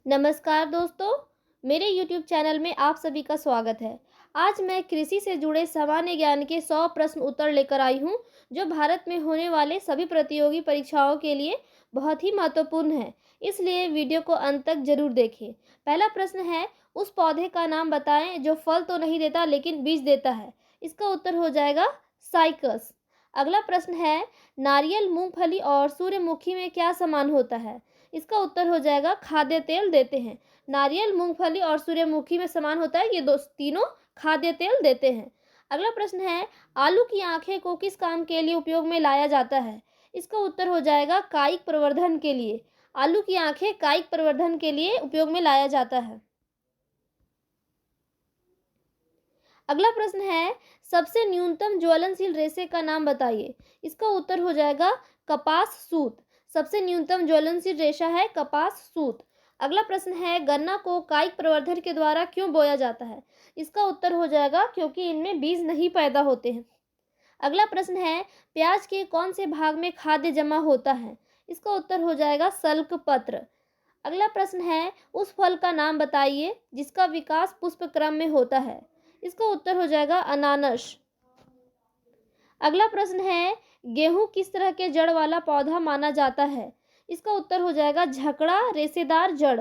नमस्कार दोस्तों, मेरे YouTube चैनल में आप सभी का स्वागत है। आज मैं कृषि से जुड़े सामान्य ज्ञान के 100 प्रश्न उत्तर लेकर आई हूँ, जो भारत में होने वाले सभी प्रतियोगी परीक्षाओं के लिए बहुत ही महत्वपूर्ण है। इसलिए वीडियो को अंत तक जरूर देखें। पहला प्रश्न है, उस पौधे का नाम बताएं जो फल तो नहीं देता लेकिन बीज देता है। इसका उत्तर हो जाएगा साइकस। अगला प्रश्न है, नारियल, मूंगफली और सूर्यमुखी में क्या समान होता है। इसका उत्तर हो जाएगा खाद्य तेल देते हैं। नारियल, मूंगफली और सूर्यमुखी में समान होता है, ये दो तीनों खाद्य तेल देते हैं। अगला प्रश्न है, आलू की आंखें को किस काम के लिए उपयोग में लाया जाता है। इसका उत्तर हो जाएगा कायिक प्रवर्धन के लिए। आलू की आंखें कायिक प्रवर्धन के लिए उपयोग में लाया जाता है। अगला प्रश्न है, सबसे न्यूनतम ज्वलनशील रेशे का नाम बताइए। इसका उत्तर हो जाएगा कपास सूत। सबसे न्यूनतम ज्वलनशील रेशा है कपास सूत। अगला प्रश्न है, गन्ना को कायिक प्रवर्धन के द्वारा क्यों बोया जाता है। इसका उत्तर हो जाएगा क्योंकि इनमें बीज नहीं पैदा होते हैं। अगला प्रश्न है, प्याज के कौन से भाग में खाद्य जमा होता है। इसका उत्तर हो जाएगा सल्क पत्र। अगला प्रश्न है, उस फल का नाम बताइए जिसका विकास पुष्प क्रम में होता है। इसका उत्तर हो जाएगा अनानास। अगला प्रश्न है, गेहूं किस तरह के जड़ वाला पौधा माना जाता है। इसका उत्तर हो जाएगा झकड़ा रेशेदार जड़।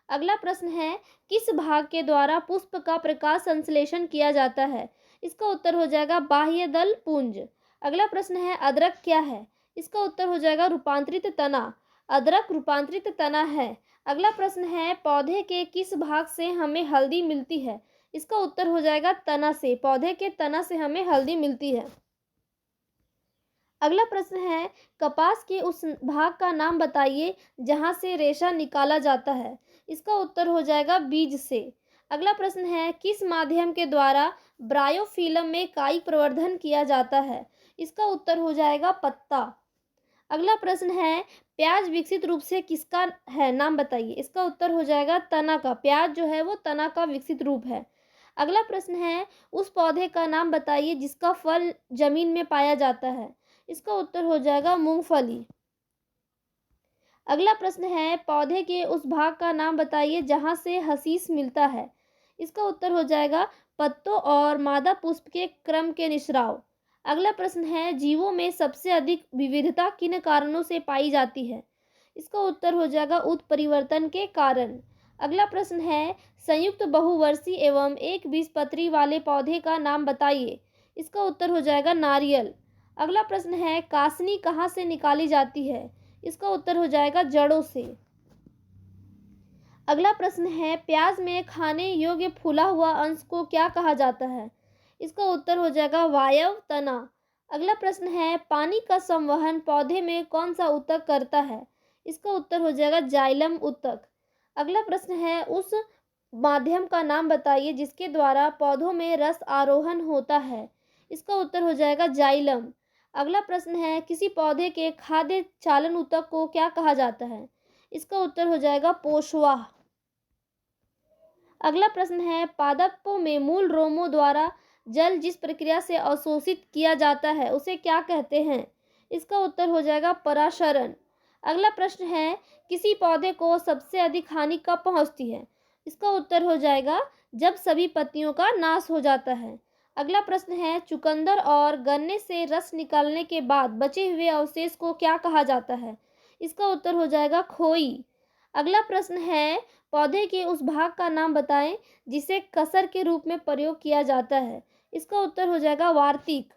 अगला प्रश्न है, किस भाग के द्वारा पुष्प का प्रकाश संश्लेषण किया जाता है। इसका उत्तर हो जाएगा बाह्य दल पुंज। अगला प्रश्न है, अदरक क्या है। इसका उत्तर हो जाएगा रूपांतरित तना। अदरक रूपांतरित तना है। अगला प्रश्न है, पौधे के किस भाग से हमें हल्दी मिलती है। इसका उत्तर हो जाएगा तना से। पौधे के तना से हमें हल्दी मिलती है। अगला प्रश्न है, कपास के उस भाग का नाम बताइए जहां से रेशा निकाला जाता है। इसका उत्तर हो जाएगा बीज से। अगला प्रश्न है, किस माध्यम के द्वारा ब्रायोफिल्म में कायिक प्रवर्धन किया जाता है। इसका उत्तर हो जाएगा पत्ता। अगला प्रश्न है, प्याज विकसित रूप से किसका है, नाम बताइए। इसका उत्तर हो जाएगा तना का। प्याज जो है वो तना का विकसित रूप है। अगला प्रश्न है, उस पौधे का नाम बताइए जिसका फल जमीन में पाया जाता है। इसका उत्तर हो जाएगा मूंगफली। अगला प्रश्न है, पौधे के उस भाग का नाम बताइए जहां से हशीश मिलता है। इसका उत्तर हो जाएगा पत्तों और मादा पुष्प के क्रम के निस्राव। अगला प्रश्न है, जीवों में सबसे अधिक विविधता किन कारणों से पाई जाती है। इसका उत्तर हो जाएगा उत्परिवर्तन के कारण। अगला प्रश्न है, संयुक्त बहुवर्षीय एवं एक बीजपत्री वाले पौधे का नाम बताइए। इसका उत्तर हो जाएगा नारियल। अगला प्रश्न है, कासनी कहाँ से निकाली जाती है। इसका उत्तर हो जाएगा जड़ों से। अगला प्रश्न है, प्याज में खाने योग्य फूला हुआ अंश को क्या कहा जाता है। इसका उत्तर हो जाएगा वायव तना। अगला प्रश्न है, पानी का संवहन पौधे में कौन सा ऊतक करता है। इसका उत्तर हो जाएगा जाइलम ऊतक। अगला प्रश्न है, उस माध्यम का नाम बताइए जिसके द्वारा पौधों में रस आरोहण होता है। इसका उत्तर हो जाएगा जाइलम। अगला प्रश्न है, किसी पौधे के खाद्य चालन ऊतक को क्या कहा जाता है। इसका उत्तर हो जाएगा पोषवाह। अगला प्रश्न है, पादपों में मूल रोमों द्वारा जल जिस प्रक्रिया से अवशोषित किया जाता है उसे क्या कहते हैं। इसका उत्तर हो जाएगा पराशरण। अगला प्रश्न है, किसी पौधे को सबसे अधिक हानि कब पहुंचती है। इसका उत्तर हो जाएगा जब सभी पत्तियों का नाश हो जाता है। अगला प्रश्न है, चुकंदर और गन्ने से रस निकालने के बाद बचे हुए अवशेष को क्या कहा जाता है। इसका उत्तर हो जाएगा खोई। अगला प्रश्न है, पौधे के उस भाग का नाम बताएं जिसे कसर के रूप में प्रयोग किया जाता है। इसका उत्तर हो जाएगा वार्तिक।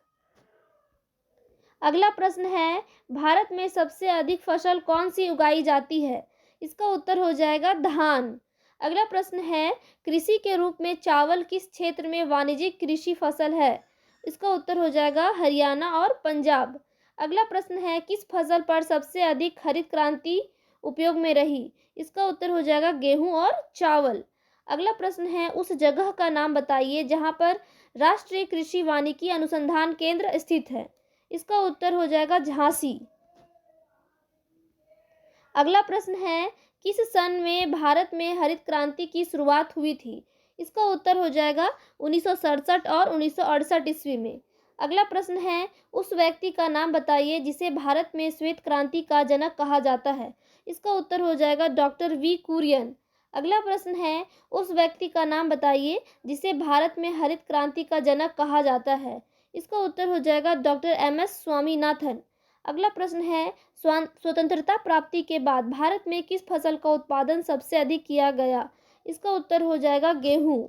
अगला प्रश्न है, भारत में सबसे अधिक फसल कौन सी उगाई जाती है। इसका उत्तर हो जाएगा धान। अगला प्रश्न है, कृषि के रूप में चावल किस क्षेत्र में वाणिज्यिक कृषि फसल है। इसका उत्तर हो जाएगा हरियाणा और पंजाब। अगला प्रश्न है, किस फसल पर सबसे अधिक हरित क्रांति उपयोग में रही। इसका उत्तर हो जाएगा गेहूं और चावल। अगला प्रश्न है, उस जगह का नाम बताइए जहां पर राष्ट्रीय कृषि वानिकी अनुसंधान केंद्र स्थित है। इसका उत्तर हो जाएगा झांसी। अगला प्रश्न है, किस सन में भारत में हरित क्रांति की शुरुआत हुई थी। इसका उत्तर हो जाएगा 1967 और 1968 ईस्वी में। अगला प्रश्न है, उस व्यक्ति का नाम बताइए जिसे भारत में श्वेत क्रांति का जनक कहा जाता है। इसका उत्तर हो जाएगा डॉक्टर वी कुरियन। अगला प्रश्न है, उस व्यक्ति का नाम बताइए जिसे भारत में हरित क्रांति का जनक कहा जाता है। इसका उत्तर हो जाएगा डॉक्टर एम.एस. स्वामीनाथन। अगला प्रश्न है, स्वतंत्रता प्राप्ति के बाद भारत में किस फसल का उत्पादन सबसे अधिक किया गया? इसका उत्तर हो जाएगा गेहूं।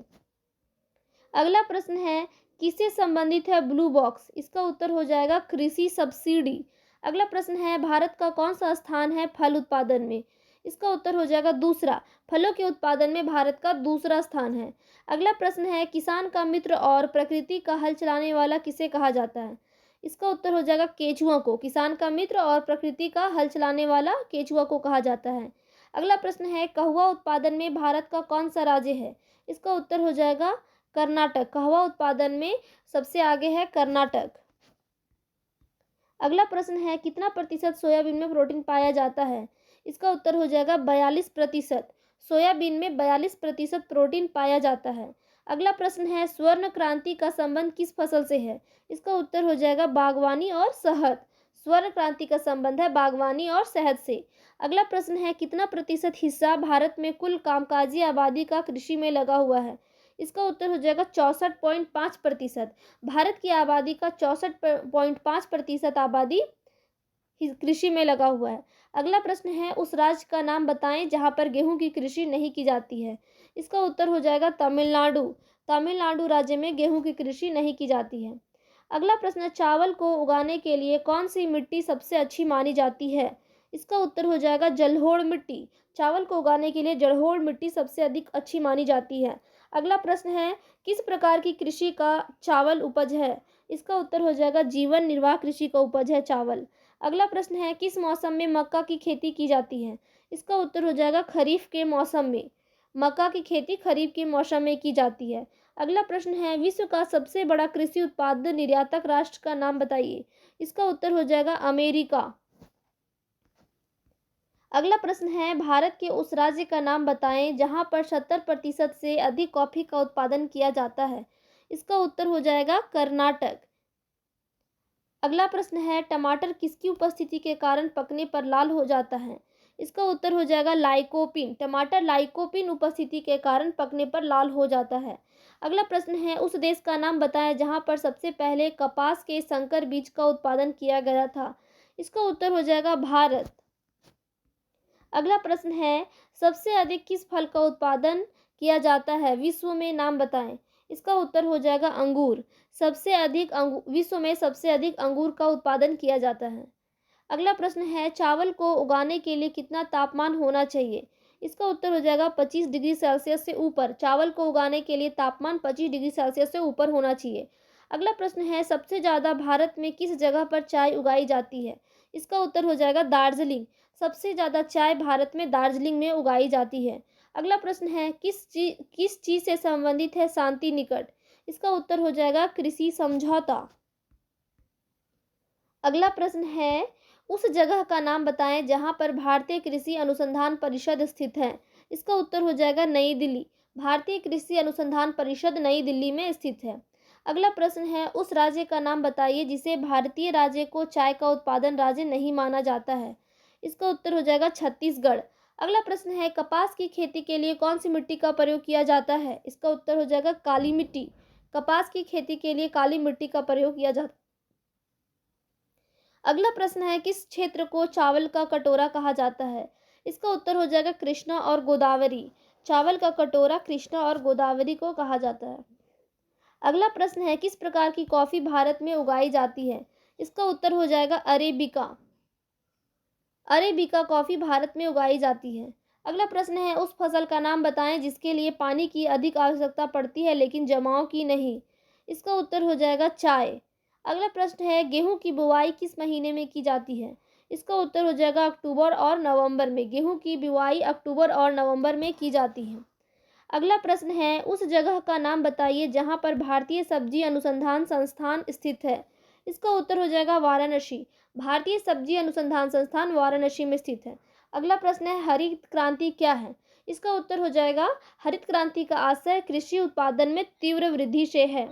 अगला प्रश्न है, किससे संबंधित है ब्लू बॉक्स? इसका उत्तर हो जाएगा कृषि सब्सिडी। अगला प्रश्न है, भारत का कौन सा स्थान है फल उत्पादन में? इसका उत्तर हो जाएगा दूसरा। फलों के उत्पादन में भारत का दूसरा स्थान है। अगला प्रश्न है, किसान का मित्र और प्रकृति का हल चलाने वाला किसे कहा जाता है? इसका उत्तर हो जाएगा केंचुआ को। किसान का मित्र और प्रकृति का हल चलाने वाला केंचुआ को कहा जाता है। अगला प्रश्न है, कहवा उत्पादन में भारत का कौन सा राज्य है? इसका उत्तर हो जाएगा कर्नाटक। कहवा उत्पादन में सबसे आगे है कर्नाटक। अगला प्रश्न है, कितना प्रतिशत सोयाबीन में प्रोटीन पाया जाता है? इसका उत्तर हो जाएगा 42%। सोयाबीन में 42% प्रोटीन पाया जाता है। अगला प्रश्न है, स्वर्ण क्रांति का संबंध किस फसल से है? इसका उत्तर हो जाएगा बागवानी और शहद। स्वर्ण क्रांति का संबंध है बागवानी और शहद से। अगला प्रश्न है, कितना प्रतिशत हिस्सा भारत में कुल कामकाजी आबादी का कृषि में लगा हुआ है? इसका उत्तर हो जाएगा 64.5%। भारत की आबादी का 64.5% आबादी कृषि में लगा हुआ है। अगला प्रश्न है, उस राज्य का नाम बताएं जहां पर गेहूं की कृषि नहीं की जाती है। इसका उत्तर हो जाएगा तमिलनाडु। तमिलनाडु राज्य में गेहूं की कृषि नहीं की जाती है। अगला प्रश्न, चावल को उगाने के लिए कौन सी मिट्टी सबसे अच्छी मानी जाती है? इसका उत्तर हो जाएगा जलोढ़ मिट्टी। चावल को उगाने के लिए जलोढ़ मिट्टी सबसे अधिक अच्छी मानी जाती है। अगला प्रश्न है, किस प्रकार की कृषि का चावल उपज है? इसका उत्तर हो जाएगा जीवन निर्वाह कृषि का उपज है चावल। अगला प्रश्न है, किस मौसम में मक्का की खेती की जाती है? इसका उत्तर हो जाएगा खरीफ के मौसम में। मक्का की खेती खरीफ के मौसम में की जाती है। अगला प्रश्न है, विश्व का सबसे बड़ा कृषि उत्पादन निर्यातक राष्ट्र का नाम बताइए। इसका उत्तर हो जाएगा अमेरिका। अगला प्रश्न है, भारत के उस राज्य का नाम बताएं जहां पर 70% से अधिक कॉफी का उत्पादन किया जाता है। इसका उत्तर हो जाएगा कर्नाटक। अगला प्रश्न है, टमाटर किसकी उपस्थिति के कारण पकने पर लाल हो जाता है? इसका उत्तर हो जाएगा लाइकोपीन। टमाटर लाइकोपीन उपस्थिति के कारण पकने पर लाल हो जाता है। अगला प्रश्न है, उस देश का नाम बताएं जहां पर सबसे पहले कपास के संकर बीज का उत्पादन किया गया था। इसका उत्तर हो जाएगा भारत। अगला प्रश्न है, सबसे अधिक किस फल का उत्पादन किया जाता है विश्व में? नाम बताएं। इसका उत्तर हो जाएगा अंगूर। विश्व में सबसे अधिक अंगूर का उत्पादन किया जाता है। अगला प्रश्न है, चावल को उगाने के लिए कितना तापमान होना चाहिए? इसका उत्तर हो जाएगा 25 डिग्री सेल्सियस से ऊपर। चावल को उगाने के लिए तापमान 25 डिग्री सेल्सियस से ऊपर होना चाहिए। अगला प्रश्न है, सबसे ज़्यादा भारत में किस जगह पर चाय उगाई जाती है? इसका उत्तर हो जाएगा दार्जिलिंग। सबसे ज़्यादा चाय भारत में दार्जिलिंग में उगाई जाती है। अगला प्रश्न है, किस चीज़ से संबंधित है शांति निकट? इसका उत्तर हो जाएगा कृषि समझौता। अगला प्रश्न है, उस जगह का नाम बताएं जहां पर भारतीय कृषि अनुसंधान परिषद स्थित है। इसका उत्तर हो जाएगा नई दिल्ली। भारतीय कृषि अनुसंधान परिषद नई दिल्ली में स्थित है। अगला प्रश्न है, उस राज्य का नाम बताइए जिसे भारतीय राज्य को चाय का उत्पादन राज्य नहीं माना जाता है। इसका उत्तर हो जाएगा छत्तीसगढ़। अगला प्रश्न है, कपास की खेती के लिए कौन सी मिट्टी का प्रयोग किया जाता है? इसका उत्तर हो जाएगा काली मिट्टी। कपास की खेती के लिए काली मिट्टी का प्रयोग किया जाता है। अगला प्रश्न है, किस क्षेत्र को चावल का कटोरा कहा जाता है? इसका उत्तर हो जाएगा कृष्णा और गोदावरी। चावल का कटोरा कृष्णा और गोदावरी को कहा जाता है। अगला प्रश्न है, किस प्रकार की कॉफी भारत में उगाई जाती है? इसका उत्तर हो जाएगा अरेबिका। अरेबिका कॉफी भारत में उगाई जाती है। अगला प्रश्न है, उस फसल का नाम बताएं जिसके लिए पानी की अधिक आवश्यकता पड़ती है लेकिन जमाव की नहीं। इसका उत्तर हो जाएगा चाय। अगला प्रश्न है, गेहूं की बुवाई किस महीने में की जाती है? इसका उत्तर हो जाएगा अक्टूबर और नवंबर में। गेहूं की बुवाई अक्टूबर और नवंबर में की जाती है। अगला प्रश्न है, उस जगह का नाम बताइए जहां पर भारतीय सब्जी अनुसंधान संस्थान स्थित है। इसका उत्तर हो जाएगा वाराणसी। भारतीय सब्जी अनुसंधान संस्थान वाराणसी में स्थित है। अगला प्रश्न है, हरित क्रांति क्या है? इसका उत्तर हो जाएगा हरित क्रांति का आशय कृषि उत्पादन में तीव्र वृद्धि से है।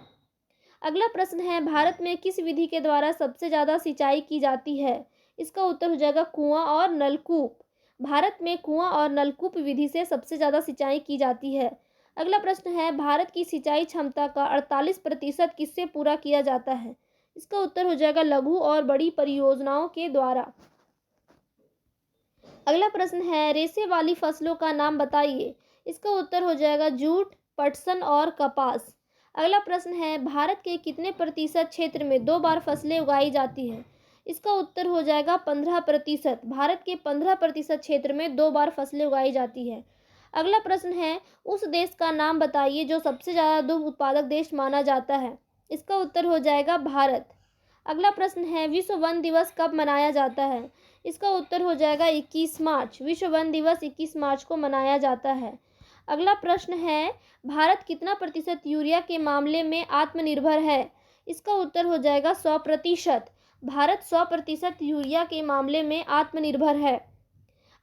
अगला प्रश्न है, भारत में किस विधि के द्वारा सबसे ज़्यादा सिंचाई की जाती है? इसका उत्तर हो जाएगा कुआं और नलकूप। भारत में कुआं और नलकूप विधि से सबसे ज़्यादा सिंचाई की जाती है। अगला प्रश्न है, भारत की सिंचाई क्षमता का 48% किससे पूरा किया जाता है? इसका उत्तर हो जाएगा लघु और बड़ी परियोजनाओं के द्वारा। अगला प्रश्न है, रेशे वाली फसलों का नाम बताइए। इसका उत्तर हो जाएगा जूट, पटसन और कपास। अगला प्रश्न है, भारत के कितने प्रतिशत क्षेत्र में 2 बार फसलें उगाई जाती हैं? इसका उत्तर हो जाएगा 15%। भारत के 15% क्षेत्र में 2 बार फसलें उगाई जाती है। अगला प्रश्न है, उस देश का नाम बताइए जो सबसे ज़्यादा दुग्ध उत्पादक देश माना जाता है। इसका उत्तर हो जाएगा भारत। अगला प्रश्न है, विश्व वन दिवस कब मनाया जाता है? इसका उत्तर हो जाएगा 21 मार्च। विश्व वन दिवस 21 मार्च को मनाया जाता है। अगला प्रश्न है, भारत कितना प्रतिशत यूरिया के मामले में आत्मनिर्भर है? इसका उत्तर हो जाएगा 100%। भारत 100% यूरिया के मामले में आत्मनिर्भर है।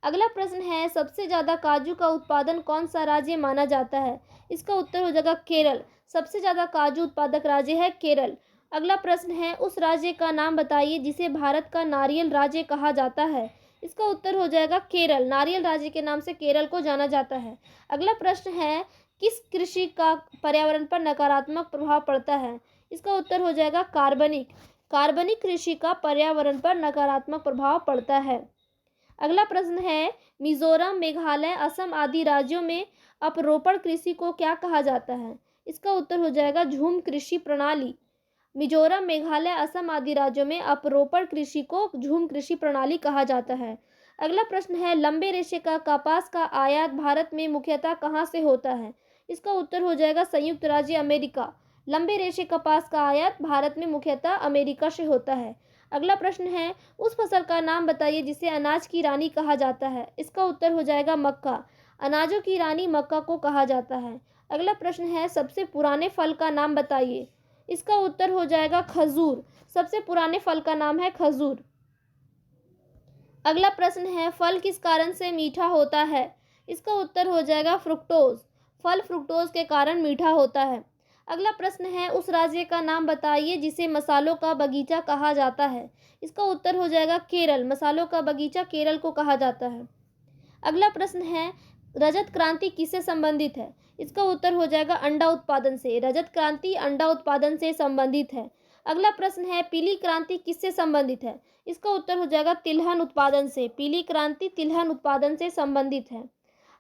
अगला प्रश्न है, सबसे ज़्यादा काजू का उत्पादन कौन सा राज्य माना जाता है? इसका उत्तर हो जाएगा केरल। सबसे ज़्यादा काजू उत्पादक राज्य है केरल। अगला प्रश्न है, उस राज्य का नाम बताइए जिसे भारत का नारियल राज्य कहा जाता है। इसका उत्तर हो जाएगा केरल। नारियल राज्य के नाम से केरल को जाना जाता है। अगला प्रश्न है, किस कृषि का पर्यावरण पर नकारात्मक प्रभाव पड़ता है? इसका उत्तर हो जाएगा कार्बनिक। कार्बनिक कृषि का पर्यावरण पर नकारात्मक प्रभाव पड़ता है। अगला प्रश्न है, मिजोरम, मेघालय, असम आदि राज्यों में अपरोपण कृषि को क्या कहा जाता है? इसका उत्तर हो जाएगा झूम कृषि प्रणाली। मिजोरम, मेघालय, असम आदि राज्यों में अपरोपण कृषि को झूम कृषि प्रणाली कहा जाता है। अगला प्रश्न है, लंबे रेशे का कपास का आयात भारत में मुख्यतः कहाँ से होता है? इसका उत्तर हो जाएगा संयुक्त राज्य अमेरिका। लंबे रेशे कपास का आयात भारत में मुख्यतः अमेरिका से होता है। अगला प्रश्न है, उस फसल का नाम बताइए जिसे अनाज की रानी कहा जाता है। इसका उत्तर हो जाएगा मक्का। अनाजों की रानी मक्का को कहा जाता है। अगला प्रश्न है, सबसे पुराने फल का नाम बताइए। इसका उत्तर हो जाएगा खजूर। सबसे पुराने फल का नाम है खजूर। अगला प्रश्न है, फल किस कारण से मीठा होता है? इसका उत्तर हो जाएगा फ्रुक्टोज। फल फ्रुक्टोज के कारण मीठा होता है। अगला प्रश्न है, उस राज्य का नाम बताइए जिसे मसालों का बगीचा कहा जाता है। इसका उत्तर हो जाएगा केरल। मसालों का बगीचा केरल को कहा जाता है। अगला प्रश्न है, रजत क्रांति किससे संबंधित है? इसका उत्तर हो जाएगा अंडा उत्पादन से। रजत क्रांति अंडा उत्पादन से संबंधित है। अगला प्रश्न है, पीली क्रांति किससे संबंधित है? इसका उत्तर हो जाएगा तिलहन उत्पादन से। पीली क्रांति तिलहन उत्पादन से संबंधित है।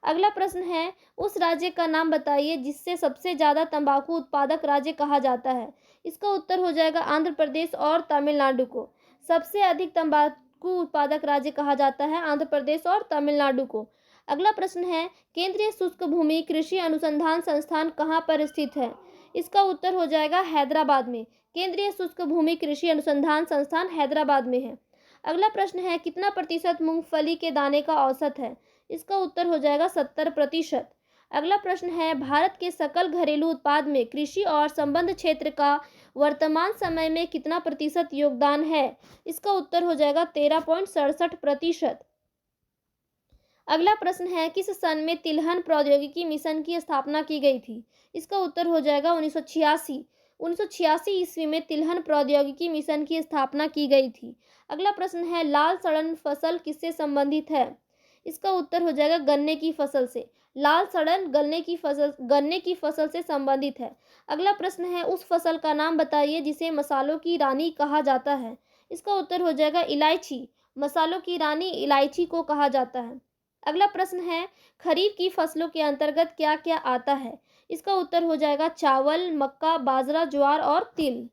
अगला प्रश्न है, उस राज्य का नाम बताइए जिससे सबसे ज़्यादा तंबाकू उत्पादक राज्य कहा जाता है। इसका उत्तर हो जाएगा आंध्र प्रदेश और तमिलनाडु को। सबसे अधिक तंबाकू उत्पादक राज्य कहा जाता है आंध्र प्रदेश और तमिलनाडु को। अगला प्रश्न है, केंद्रीय शुष्क भूमि कृषि अनुसंधान संस्थान कहाँ पर स्थित है? इसका उत्तर हो जाएगा हैदराबाद में। केंद्रीय शुष्क भूमि कृषि अनुसंधान संस्थान हैदराबाद में है। अगला प्रश्न है, कितना प्रतिशत मूंगफली के दाने का औसत है? इसका उत्तर हो जाएगा 70%। अगला प्रश्न है, भारत के सकल घरेलू उत्पाद में कृषि और संबद्ध क्षेत्र का वर्तमान समय में कितना प्रतिशत योगदान है? इसका उत्तर हो जाएगा 13.67%। अगला प्रश्न है, किस सन में तिलहन प्रौद्योगिकी मिशन की स्थापना की गई थी? इसका उत्तर हो जाएगा 1986। 1986 ईस्वी में तिलहन प्रौद्योगिकी मिशन की स्थापना की गई थी। अगला प्रश्न है, लाल सड़न फसल किससे संबंधित है? इसका उत्तर हो जाएगा गन्ने की फसल से। लाल सड़न गन्ने की फसल से संबंधित है। अगला प्रश्न है, उस फसल का नाम बताइए जिसे मसालों की रानी कहा जाता है। इसका उत्तर हो जाएगा इलायची। मसालों की रानी इलायची को कहा जाता है। अगला प्रश्न है, खरीफ की फसलों के अंतर्गत क्या क्या आता है? इसका उत्तर हो जाएगा चावल, मक्का, बाजरा, ज्वार और तिल।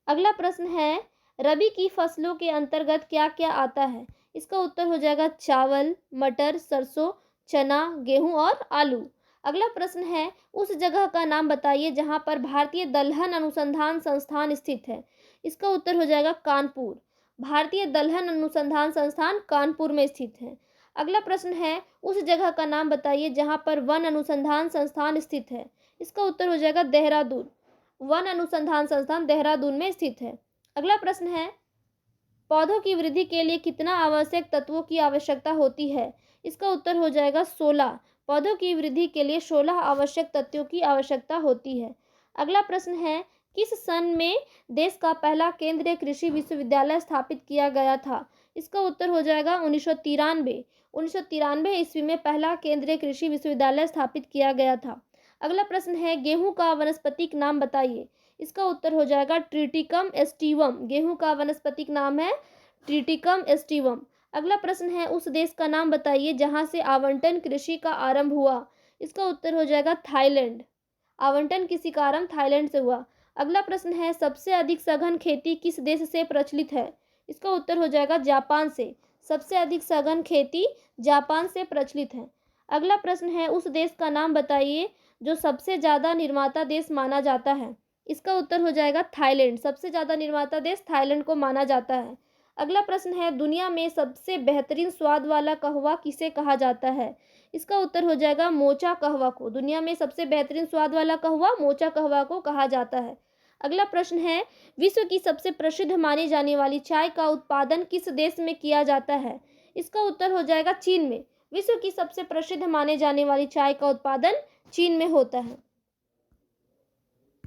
अगला प्रश्न है, रबी की फसलों के अंतर्गत क्या क्या आता है? इसका उत्तर हो जाएगा चावल, मटर, सरसों, चना, गेहूं और आलू। अगला प्रश्न है, उस जगह का नाम बताइए जहां पर भारतीय दलहन अनुसंधान संस्थान स्थित है। इसका उत्तर हो जाएगा कानपुर। भारतीय दलहन अनुसंधान संस्थान कानपुर में स्थित है। अगला प्रश्न है, उस जगह का नाम बताइए जहां पर वन अनुसंधान संस्थान स्थित है। इसका उत्तर हो जाएगा देहरादून। वन अनुसंधान संस्थान देहरादून में स्थित है। अगला प्रश्न है, पौधों की वृद्धि के लिए कितना आवश्यक तत्वों की आवश्यकता होती है? इसका उत्तर हो जाएगा 16। पौधों की वृद्धि के लिए 16 आवश्यक तत्वों की आवश्यकता होती है। अगला प्रश्न है, किस सन में देश का पहला केंद्रीय कृषि विश्वविद्यालय स्थापित किया गया था? इसका उत्तर हो जाएगा 1993। 1993 ईस्वी में पहला केंद्रीय कृषि विश्वविद्यालय स्थापित किया गया था। अगला प्रश्न है, गेहूं का वानस्पतिक नाम बताइए। इसका उत्तर हो जाएगा ट्रिटिकम एस्टिवम। गेहूं का वानस्पतिक नाम है ट्रिटिकम एस्टिवम। अगला प्रश्न है, उस देश का नाम बताइए जहां से आवंटन कृषि का आरंभ हुआ। इसका उत्तर हो जाएगा थाईलैंड। आवंटन कृषि का आरंभ थाईलैंड से हुआ। अगला प्रश्न है, सबसे अधिक सघन खेती किस देश से प्रचलित है। इसका उत्तर हो जाएगा जापान से। सबसे अधिक सघन खेती जापान से प्रचलित है। अगला प्रश्न है, उस देश का नाम बताइए जो सबसे ज़्यादा निर्माता देश माना जाता है। इसका उत्तर हो जाएगा थाईलैंड। सबसे ज़्यादा निर्माता देश थाईलैंड को माना जाता है। अगला प्रश्न है, दुनिया में सबसे बेहतरीन स्वाद वाला कहवा किसे कहा जाता है। इसका उत्तर हो जाएगा मोचा कहवा को। दुनिया में सबसे बेहतरीन स्वाद वाला कहवा मोचा कहवा को कहा जाता है। अगला प्रश्न है, विश्व की सबसे प्रसिद्ध मानी जाने वाली चाय का उत्पादन किस देश में किया जाता है। इसका उत्तर हो जाएगा चीन में। विश्व की सबसे प्रसिद्ध माने जाने वाली चाय का उत्पादन चीन में होता है।